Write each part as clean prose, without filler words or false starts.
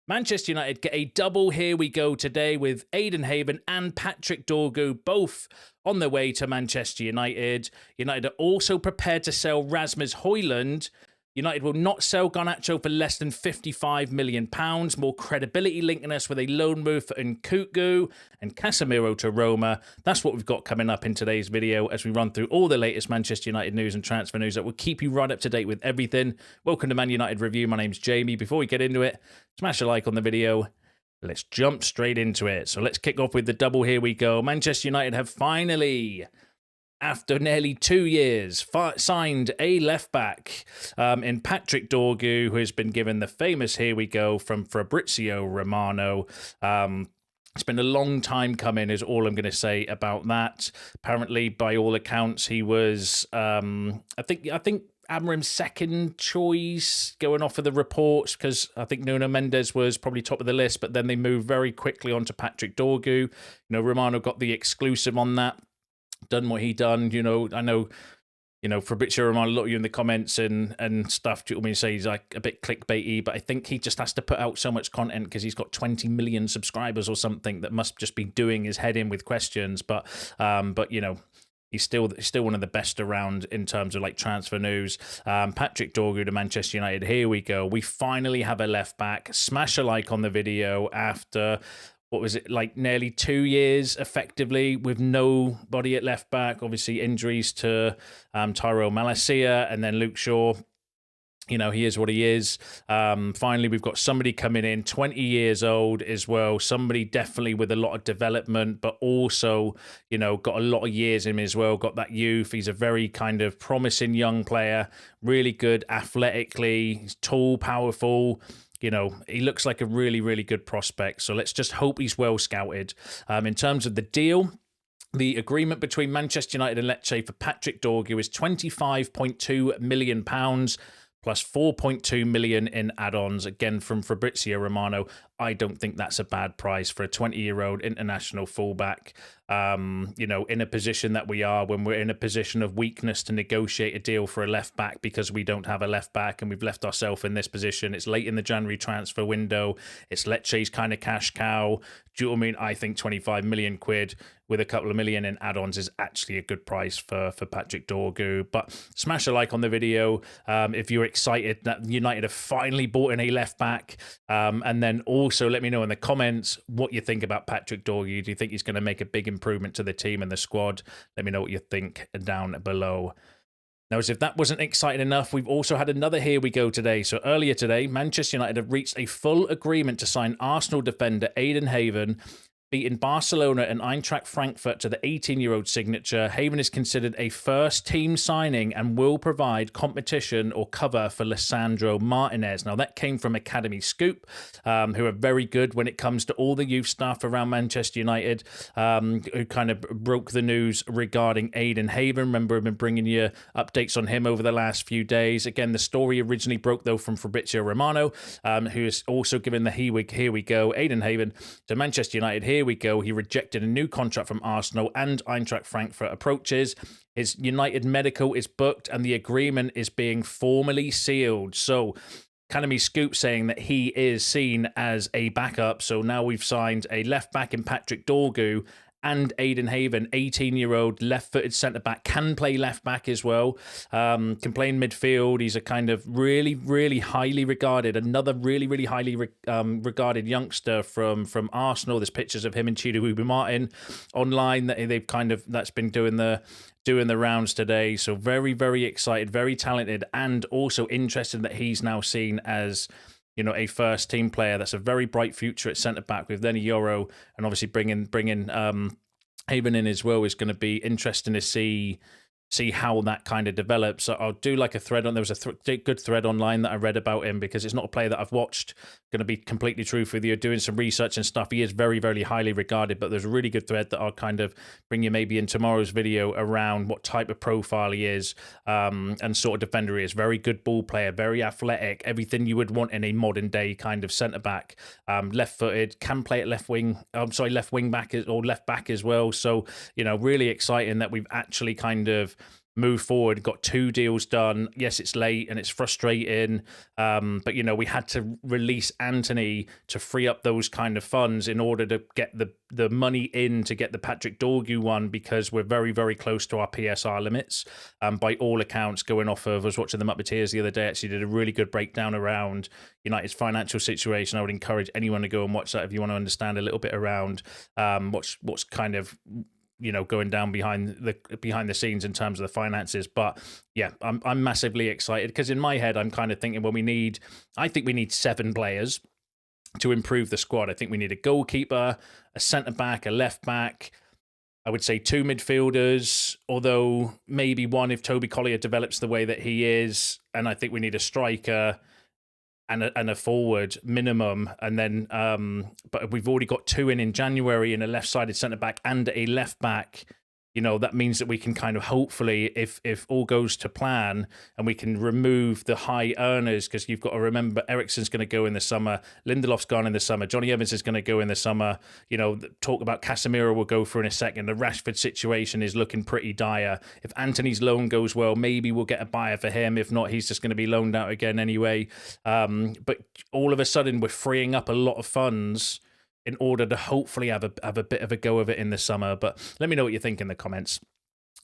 Manchester United get a double. Here we go today with Aiden Haven and Patrick Dorgu, both on their way to Manchester United. United are also prepared to sell Rasmus Højlund. United will not sell Garnacho for less than £55 million. More credibility linking us with a loan move for Nkunku and Casemiro to Roma. That's what we've got coming up in today's video as we run through all the latest Manchester United news and transfer news that will keep you right up to date with everything. Welcome to Man United Review. My name's Jamie. Before we get into it, smash a like on the video. Let's jump straight into it. So let's kick off with the double. Here we go. Manchester United have finally, after nearly 2 years, signed a left-back in Patrick Dorgu, who has been given the famous "here we go" from Fabrizio Romano. It's been a long time coming, is all I'm going to say about that. Apparently, by all accounts, he was, I think Amorim's second choice, going off of the reports, because I think Nuno Mendes was probably top of the list, but then they moved very quickly on to Patrick Dorgu. You know, Romano got the exclusive on that. Done what he done, I know, Fabrizio Romano, a lot of you in the comments and stuff, do you want me to say he's like a bit clickbaity, but I think he just has to put out so much content because he's got 20 million subscribers or something that must just be doing his head in with questions, but he's still one of the best around in terms of like transfer news. Patrick Dorgu to Manchester United. Here we go. We finally have a left back. Smash a like on the video after, what was it, like nearly 2 years effectively with nobody at left back. Obviously injuries to Tyrell Malacia and then Luke Shaw. He is what he is. Finally, we've got somebody coming in, 20 years old as well. Somebody definitely with a lot of development, but also, got a lot of years in him as well. Got that youth. He's a very kind of promising young player. Really good athletically. He's tall, powerful. He looks like a really, really good prospect. So let's just hope he's well scouted. In terms of the deal, the agreement between Manchester United and Lecce for Patrick Dorgu is £25.2 million plus 4.2 million in add-ons, again from Fabrizio Romano. I don't think that's a bad price for a 20-year-old international fullback. In a position that we are, when we're in a position of weakness to negotiate a deal for a left back because we don't have a left back and we've left ourselves in this position. It's late in the January transfer window. It's Lecce's kind of cash cow. Do you know what I mean? I think 25 million quid with a couple of million in add-ons is actually a good price for Patrick Dorgu. But smash a like on the video if you're excited that United have finally bought in a left back. And then also let me know in the comments what you think about Patrick Dorgu. Do you think he's going to make a big improvement to the team and the squad? Let me know what you think down below. Now, as if that wasn't exciting enough, we've also had another here we go today. So earlier today, Manchester United have reached a full agreement to sign Arsenal defender Aiden Haven, beating Barcelona and Eintracht Frankfurt to the 18-year-old signature. Haven is considered a first-team signing and will provide competition or cover for Lisandro Martinez. Now, that came from Academy Scoop, who are very good when it comes to all the youth stuff around Manchester United, who kind of broke the news regarding Aiden Haven. Remember, I've been bringing you updates on him over the last few days. Again, the story originally broke, though, from Fabrizio Romano, who is also given the here we go, Aiden Haven to Manchester United. Here we go. He rejected a new contract from Arsenal and Eintracht Frankfurt approaches. His United medical is booked and the agreement is being formally sealed. So Academy Scoop saying that he is seen as a backup. So now we've signed a left back in Patrick Dorgu and Aiden Haven, 18-year-old left-footed centre-back, can play left-back as well, can play in midfield. He's a kind of really, really highly regarded, another really, really highly regarded youngster from Arsenal. There's pictures of him and Chido Martin online that they've that's been doing the rounds today. So very, very excited, very talented, and also interested that he's now seen as a first team player. That's a very bright future at centre back with Lenny Yoro, and obviously bringing Haven in as well is going to be interesting to see how that kind of develops. So I'll do like a thread on, there was a good thread online that I read about him because it's not a player that I've watched. Going to be completely truthful with you, doing some research and stuff. He is very, very highly regarded, but there's a really good thread that I'll kind of bring you maybe in tomorrow's video around what type of profile he is and sort of defender he is. Very good ball player, very athletic, everything you would want in a modern day kind of centre back. Left footed, can play at left wing back or left back as well. So, really exciting that we've actually kind of move forward, got 2 deals done. Yes, it's late and it's frustrating, but we had to release Antony to free up those kind of funds in order to get the money in to get the Patrick Dorgu one, because we're very, very close to our PSR limits. By all accounts, going off of, I was watching the Muppeteers the other day, actually did a really good breakdown around United's financial situation. I would encourage anyone to go and watch that if you want to understand a little bit around what's kind of going down behind the scenes in terms of the finances. But yeah, I'm massively excited, because in my head I'm kind of thinking, well, I think we need 7 players to improve the squad. I think we need a goalkeeper, a centre back, a left back. I would say 2 midfielders, although maybe 1 if Toby Collier develops the way that he is, and I think we need a striker and a forward minimum, and then but we've already got 2 in January, and a left-sided centre back and a left back. That means that we can kind of hopefully, if all goes to plan, and we can remove the high earners, because you've got to remember Eriksen's going to go in the summer, Lindelof's gone in the summer, Johnny Evans is going to go in the summer. Talk about Casemiro we'll go through in a second. The Rashford situation is looking pretty dire. If Antony's loan goes well, maybe we'll get a buyer for him. If not, he's just going to be loaned out again anyway. But all of a sudden, we're freeing up a lot of funds in order to hopefully have a bit of a go of it in the summer. But let me know what you think in the comments.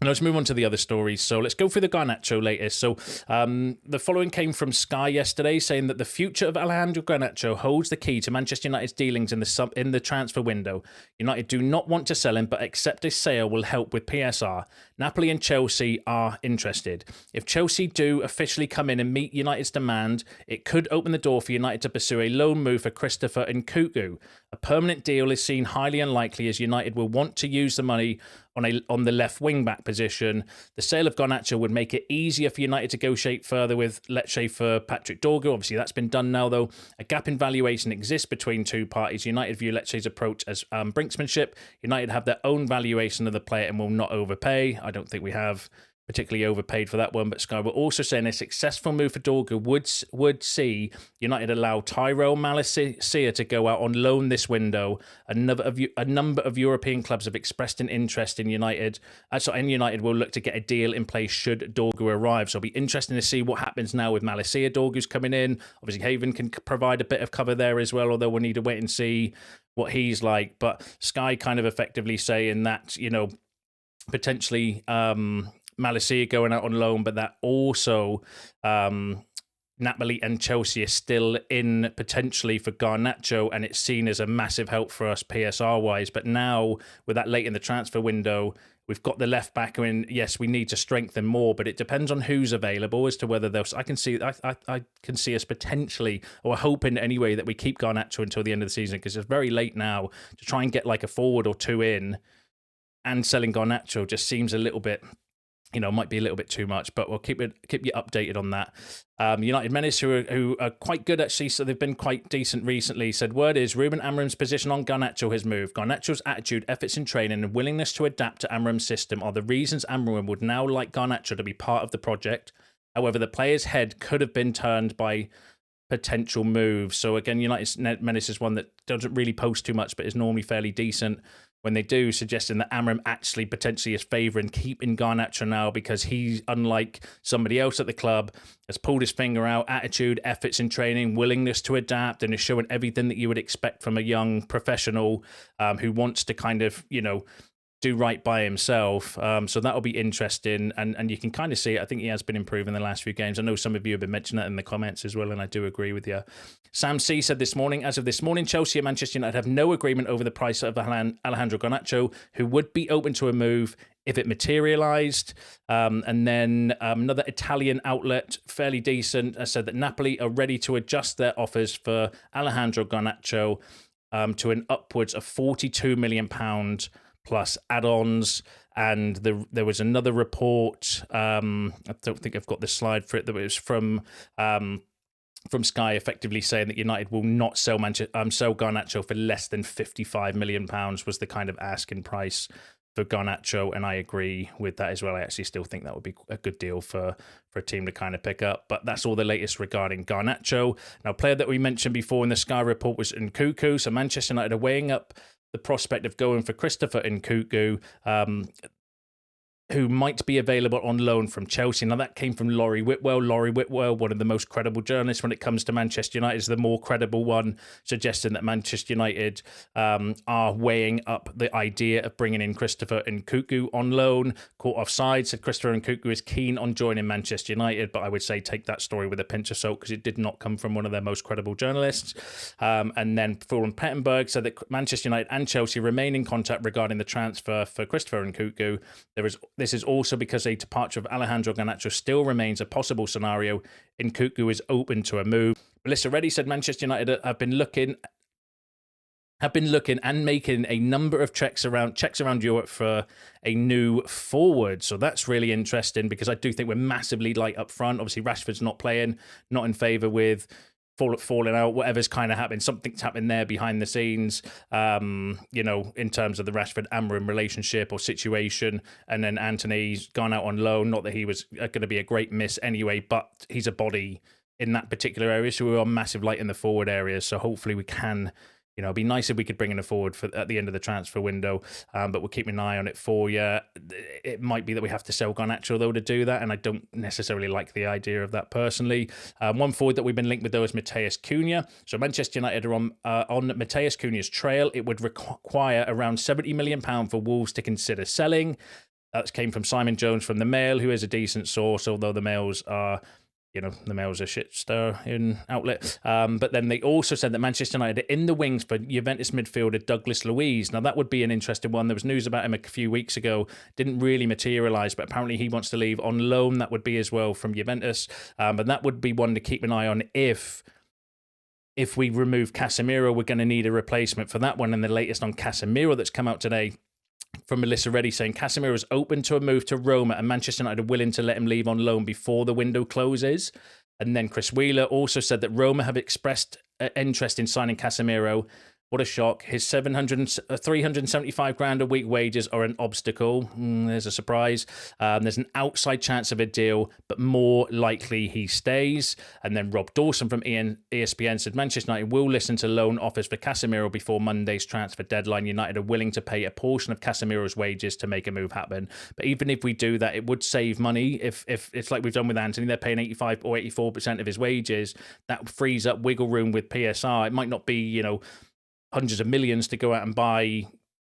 And let's move on to the other stories. So let's go through the Garnacho latest. So the following came from Sky yesterday, saying that the future of Alejandro Garnacho holds the key to Manchester United's dealings in the transfer window. United do not want to sell him, but accept a sale will help with PSR. Napoli and Chelsea are interested. If Chelsea do officially come in and meet United's demand, it could open the door for United to pursue a loan move for Christopher Nkunku. A permanent deal is seen highly unlikely, as United will want to use the money on the left wing-back position. The sale of Garnacho would make it easier for United to negotiate further with Lecce for Patrick Dorgu. Obviously, that's been done now, though. A gap in valuation exists between 2 parties. United view Lecce's approach as brinksmanship. United have their own valuation of the player and will not overpay. I don't think we have particularly overpaid for that one, but Sky were also saying a successful move for Dorgu would see United allow Tyrell Malacia to go out on loan this window. A number of European clubs have expressed an interest in United, and United will look to get a deal in place should Dorgu arrive. So it'll be interesting to see what happens now with Malacia. Dorgu's coming in. Obviously, Haven can provide a bit of cover there as well, although we'll need to wait and see what he's like. But Sky kind of effectively saying that, potentially Malacia going out on loan, but that also Napoli and Chelsea are still in potentially for Garnacho, and it's seen as a massive help for us PSR-wise. But now, with that late in the transfer window, we've got the left back in. Yes, we need to strengthen more, but it depends on who's available as to whether they'll. I can see us potentially, or hoping anyway, that we keep Garnacho until the end of the season, because it's very late now to try and get like a forward or 2 in, and selling Garnacho just seems a little bit, might be a little bit too much, but we'll keep you updated on that. United Menace, who are quite good actually, so they've been quite decent recently, said word is Ruben Amorim's position on Garnacho has moved. Garnacho's attitude, efforts in training, and willingness to adapt to Amorim's system are the reasons Amorim would now like Garnacho to be part of the project. However, the player's head could have been turned by potential moves. So again, United Menace is one that doesn't really post too much, but is normally fairly decent when they do, suggesting that Amorim actually potentially is favouring keeping Garnacho now, because he's, unlike somebody else at the club, has pulled his finger out. Attitude, efforts in training, willingness to adapt, and is showing everything that you would expect from a young professional who wants to kind of, do right by himself. So that'll be interesting, and you can kind of see it. I think he has been improving the last few games. I know some of you have been mentioning that in the comments as well, and I do agree with you. Sam C said this morning, as of this morning, Chelsea and Manchester United have no agreement over the price of Alejandro Garnacho, who would be open to a move if it materialised. And then another Italian outlet, fairly decent, said that Napoli are ready to adjust their offers for Alejandro Garnacho to an upwards of £42 million plus add-ons. And there was another report, I don't think I've got the slide for it, that it was from Sky, effectively saying that United will not sell Garnacho for less than £55 million was the kind of asking price for Garnacho, and I agree with that as well. I actually still think that would be a good deal for a team to kind of pick up. But that's all the latest regarding Garnacho. Now, a player that we mentioned before in the Sky report was Nkunku, so Manchester United are weighing up the prospect of going for Christopher Nkunku. who might be available on loan from Chelsea. Now, that came from Laurie Whitwell. Laurie Whitwell, one of the most credible journalists when it comes to Manchester United, is the more credible one, suggesting that Manchester United are weighing up the idea of bringing in Christopher Nkunku on loan. Caught offside, said Christopher Nkunku is keen on joining Manchester United, but I would say take that story with a pinch of salt because it did not come from one of their most credible journalists. And then Fulham Pettenberg said that Manchester United and Chelsea remain in contact regarding the transfer for Christopher Nkunku. This is also because a departure of Alejandro Garnacho still remains a possible scenario. Nkunku is open to a move. Melissa Reddy said Manchester United have been looking and making a number of checks around Europe for a new forward. So that's really interesting because I do think we're massively light up front. Obviously, Rashford's not playing, not in favour with falling out, whatever's kind of happened. Something's happened there behind the scenes, in terms of the Rashford-Amram relationship or situation. And then Anthony's gone out on loan. Not that he was going to be a great miss anyway, but he's a body in that particular area. So we are massive light in the forward areas. So hopefully we can... it'd be nice if we could bring in a forward at the end of the transfer window, but we'll keep an eye on it for you. It might be that we have to sell Garnacho, though, to do that, and I don't necessarily like the idea of that personally. One forward that we've been linked with, though, is Matheus Cunha. So Manchester United are on Matheus Cunha's trail. It would require around £70 million for Wolves to consider selling. That came from Simon Jones from the Mail, who is a decent source, although the Mails are... the Mail's a shit stir in outlet. But then they also said that Manchester United are in the wings for Juventus midfielder Douglas Luiz. Now, that would be an interesting one. There was news about him a few weeks ago. Didn't really materialise, but apparently he wants to leave on loan. That would be as well from Juventus. But that would be one to keep an eye on if we remove Casemiro. We're going to need a replacement for that one. And the latest on Casemiro that's come out today from Melissa Reddy saying Casemiro is open to a move to Roma and Manchester United are willing to let him leave on loan before the window closes. And then Chris Wheeler also said that Roma have expressed interest in signing Casemiro. What a shock. His 375 grand a week wages are an obstacle. There's a surprise. There's an outside chance of a deal, but more likely he stays. And then Rob Dawson from ESPN said Manchester United will listen to loan offers for Casemiro before Monday's transfer deadline. United are willing to pay a portion of Casemiro's wages to make a move happen. But even if we do that, it would save money. If it's like we've done with Anthony, they're paying 85 or 84% of his wages. That frees up wiggle room with PSR. It might not be, hundreds of millions to go out and buy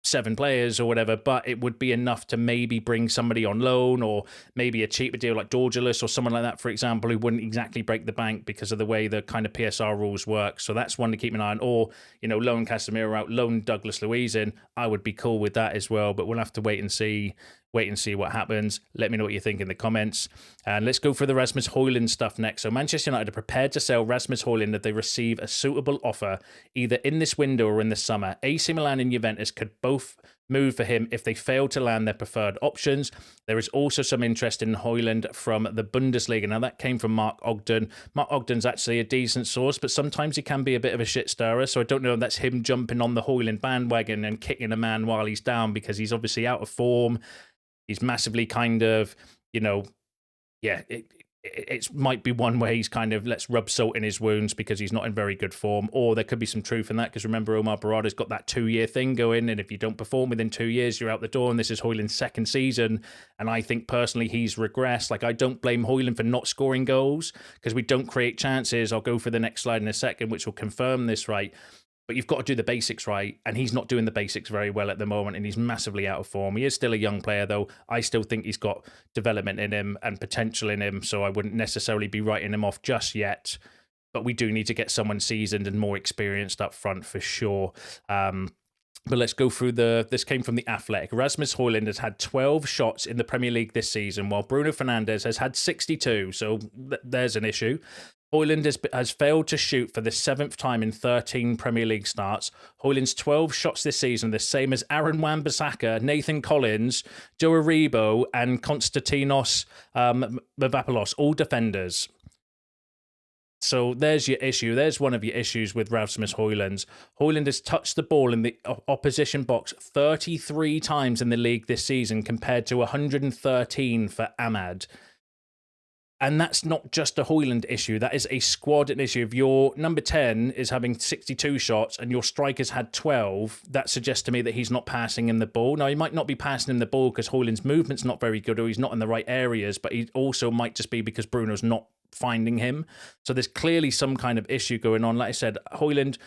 7 players or whatever, but it would be enough to maybe bring somebody on loan or maybe a cheaper deal like Dorgu or someone like that, for example, who wouldn't exactly break the bank because of the way the kind of PSR rules work. So that's one to keep an eye on. Or, loan Casemiro out, loan Douglas Luiz in. I would be cool with that as well, but we'll have to wait and see what happens. Let me know what you think in the comments. And let's go for the Rasmus Højlund stuff next. So Manchester United are prepared to sell Rasmus Højlund if they receive a suitable offer either in this window or in the summer. AC Milan and Juventus could both move for him if they fail to land their preferred options. There is also some interest in Højlund from the Bundesliga. Now, that came from Mark Ogden. Mark Ogden's actually a decent source, but sometimes he can be a bit of a shit stirrer, so I don't know if that's him jumping on the Højlund bandwagon and kicking a man while he's down because he's obviously out of form. He's massively kind of, it might be one where he's kind of, let's rub salt in his wounds because he's not in very good form. Or there could be some truth in that because remember, Omar Barada's got that 2-year thing going. And if you don't perform within 2 years, you're out the door. And this is Højlund's second season. And I think personally he's regressed. Like, I don't blame Højlund for not scoring goals because we don't create chances. I'll go for the next slide in a second, which will confirm this, right? But you've got to do the basics right, and he's not doing the basics very well at the moment, and he's massively out of form. He is still a young player, though. I still think he's got development in him and potential in him, so I wouldn't necessarily be writing him off just yet. But we do need to get someone seasoned and more experienced up front for sure. But let's go through this came from The Athletic. Rasmus Højlund has had 12 shots in the Premier League this season, while Bruno Fernandes has had 62, so there's an issue. Højlund has failed to shoot for the 7th time in 13 Premier League starts. Højlund's 12 shots this season are the same as Aaron Wan-Bissaka, Nathan Collins, Joe Aribo, and Konstantinos Mavropoulos, all defenders. So there's your issue. There's one of your issues with Rasmus Højlund. Højlund has touched the ball in the opposition box 33 times in the league this season compared to 113 for Ahmad. And that's not just a Hojlund issue. That is a squad issue. If your number 10 is having 62 shots and your striker's had 12, that suggests to me that he's not passing him the ball. Now, he might not be passing him the ball because Hojlund's movement's not very good or he's not in the right areas, but he also might just be because Bruno's not finding him. So there's clearly some kind of issue going on. Like I said, Hojlund,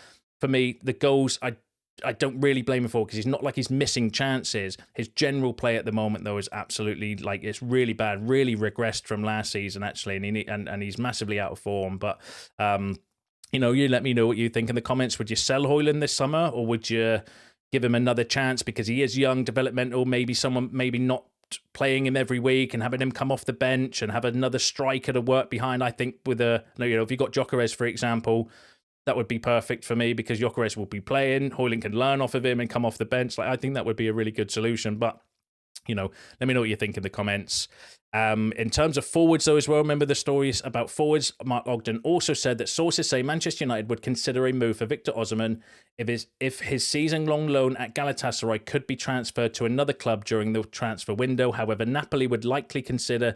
for me, the goals, I don't really blame him for, because he's not like he's missing chances. His general play at the moment, though, is absolutely, like, it's really bad, really regressed from last season, actually, and he's massively out of form. But, you know, you let me know what you think in the comments. Would you sell Hojlund this summer, or would you give him another chance because he is young, developmental, maybe not playing him every week and having him come off the bench and have another striker to work behind? I think with if you got Gyökeres, for example, that would be perfect for me, because Gyökeres will be playing. Hojlund can learn off of him and come off the bench. Like, I think that would be a really good solution. But, you know, let me know what you think in the comments. In terms of forwards, though, as well, remember the stories about forwards. Mark Ogden also said that sources say Manchester United would consider a move for Victor Osimhen if his season-long loan at Galatasaray could be transferred to another club during the transfer window. However, Napoli would likely consider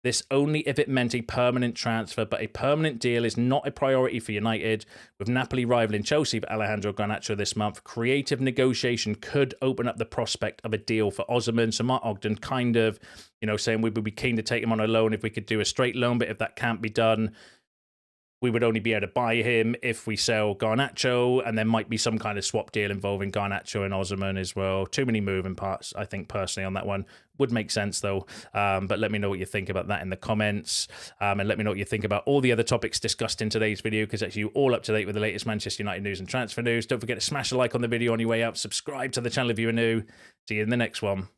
this only if it meant a permanent transfer, but a permanent deal is not a priority for United. With Napoli rivaling Chelsea for Alejandro Garnacho this month, creative negotiation could open up the prospect of a deal for Osimhen. So Mark Ogden kind of, saying we would be keen to take him on a loan if we could do a straight loan, but if that can't be done, we would only be able to buy him if we sell Garnacho, and there might be some kind of swap deal involving Garnacho and Osimhen as well. Too many moving parts, I think, personally, on that one. Would make sense, though. But let me know what you think about that in the comments. And let me know what you think about all the other topics discussed in today's video, because that's you all up to date with the latest Manchester United news and transfer news. Don't forget to smash a like on the video on your way out. Subscribe to the channel if you are new. See you in the next one.